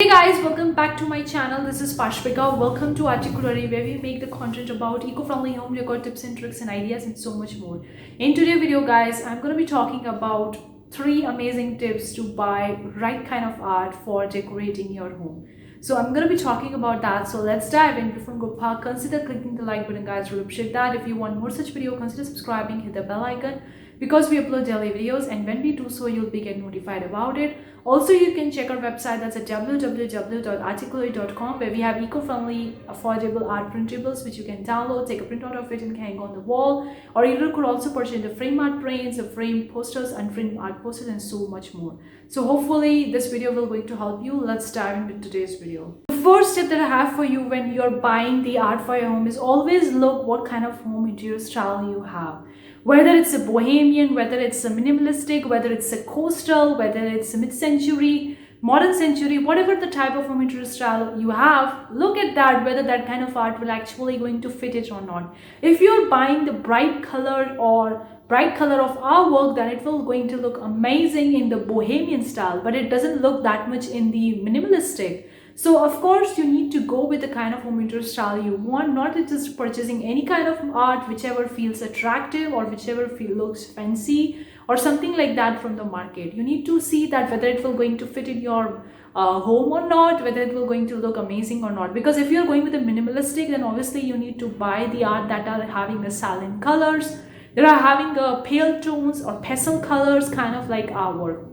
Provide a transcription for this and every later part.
Hey guys, welcome back to my channel. This is Pashpika. Welcome to Articulary, where we make the content about eco-friendly home decor tips and tricks and ideas and so much more. In today's video, guys, I'm going to be talking about 3 amazing tips to buy right kind of art for decorating your home. So I'm going to be talking about that. So let's dive in. Before we go far, consider clicking the like button, guys. Really appreciate that. If you want more such video, consider subscribing, hit the bell icon because we upload daily videos, and when we do so, you'll be getting notified about it. Also, you can check our website, that's at www.articulate.com, where we have eco-friendly, affordable art printables which you can download, take a printout of it and hang on the wall, or you could also purchase the frame art prints, the frame posters, unframed art posters, and so much more. So hopefully this video will going to help you. Let's dive into today's video. The first tip that I have for you when you're buying the art for your home is always look what kind of home interior style you have. Whether it's a bohemian, whether it's a minimalistic, whether it's a coastal, whether it's a mid-century, modern century, whatever the type of home interior style you have, look at that, whether that kind of art will actually going to fit it or not. If you're buying the bright color or bright color of our work, then it will going to look amazing in the bohemian style, but it doesn't look that much in the minimalistic. So of course you need to go with the kind of home interior style you want, not just purchasing any kind of art whichever feels attractive or whichever looks fancy or something like that from the market. You need to see that whether it will going to fit in your home or not, whether it will going to look amazing or not. Because if you're going with a minimalistic, then obviously you need to buy the art that are having a silent colors, that are having a pale tones or pastel colors, kind of like our.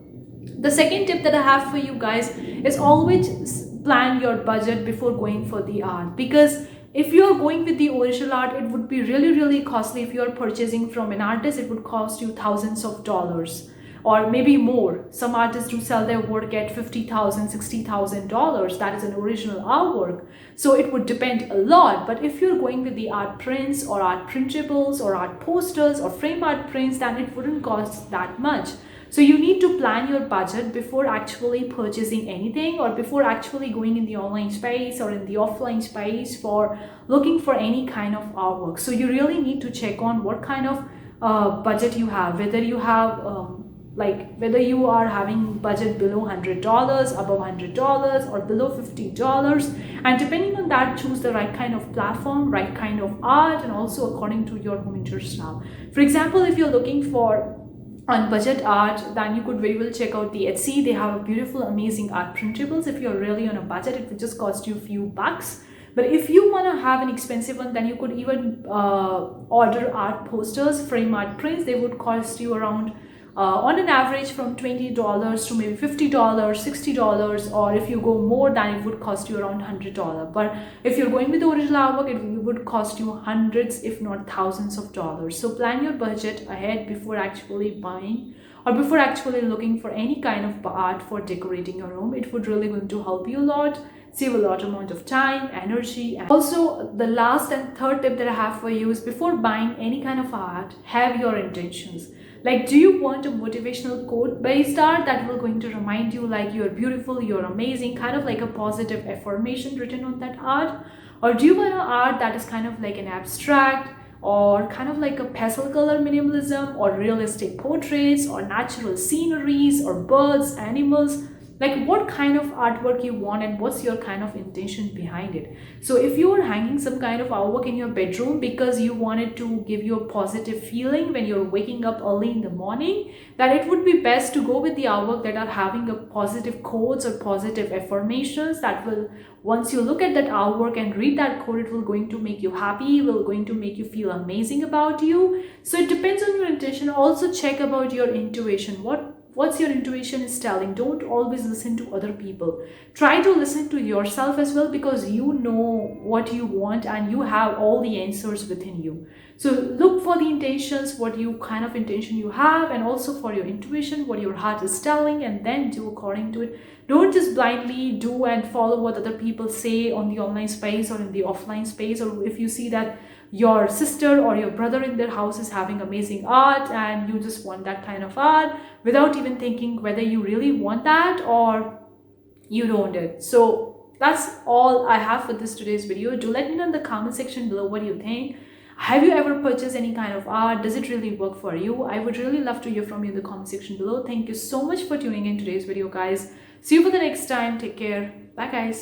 The second tip that I have for you guys is always plan your budget before going for the art, because if you're going with the original art, it would be really costly. If you're purchasing from an artist, it would cost you thousands of dollars or maybe more. Some artists do sell their work at $50,000, $60,000. That is an original artwork. So it would depend a lot. But if you're going with the art prints or art printables or art posters or frame art prints, then it wouldn't cost that much. So you need to plan your budget before actually purchasing anything, or before actually going in the online space or in the offline space for looking for any kind of artwork. So you really need to check on what kind of budget you have, whether you have whether you are having budget below $100, above $100, or below $50. And depending on that, choose the right kind of platform, right kind of art, and also according to your home interior style. For example, if you're looking for on budget art, then you could very well check out the Etsy. They have a beautiful, amazing art printables. If you're really on a budget, it would just cost you a few bucks. But if you want to have an expensive one, then you could even order art posters, frame art prints. They would cost you around on an average from $20 to maybe $50, $60, or if you go more, then it would cost you around $100. But if you're going with the original artwork, it would cost you hundreds, if not thousands of dollars. So plan your budget ahead before actually buying or before actually looking for any kind of art for decorating your home. It would really going to help you a lot, save a lot amount of time, energy. And also, the last and third tip that I have for you is before buying any kind of art, have your intentions. Like, do you want a motivational quote based art that will going to remind you like you're beautiful, you're amazing, kind of like a positive affirmation written on that art? Or do you want an art that is kind of like an abstract, or kind of like a pastel color minimalism, or realistic portraits, or natural sceneries, or birds, animals? Like, what kind of artwork you want and what's your kind of intention behind it? So if you are hanging some kind of artwork in your bedroom because you wanted to give you a positive feeling when you're waking up early in the morning, then it would be best to go with the artwork that are having a positive quotes or positive affirmations that will, once you look at that artwork and read that quote, it will going to make you happy, will going to make you feel amazing about you. So it depends on your intention. Also check about your intuition. What's your intuition is telling. Don't always listen to other people. Try to listen to yourself as well, because you know what you want and you have all the answers within you. So look for the intentions, what you kind of intention you have, and also for your intuition, what your heart is telling, and then do according to it. Don't just blindly do and follow what other people say on the online space or in the offline space. Or if you see that your sister or your brother in their house is having amazing art and you just want that kind of art without even thinking whether you really want that or you don't it. So that's all I have for this today's video. Do let me know in the comment section below what you think. Have you ever purchased any kind of art? Does it really work for you? I would really love to hear from you in the comment section below. Thank you so much for tuning in today's video, guys. See you for the next time. Take care. Bye guys.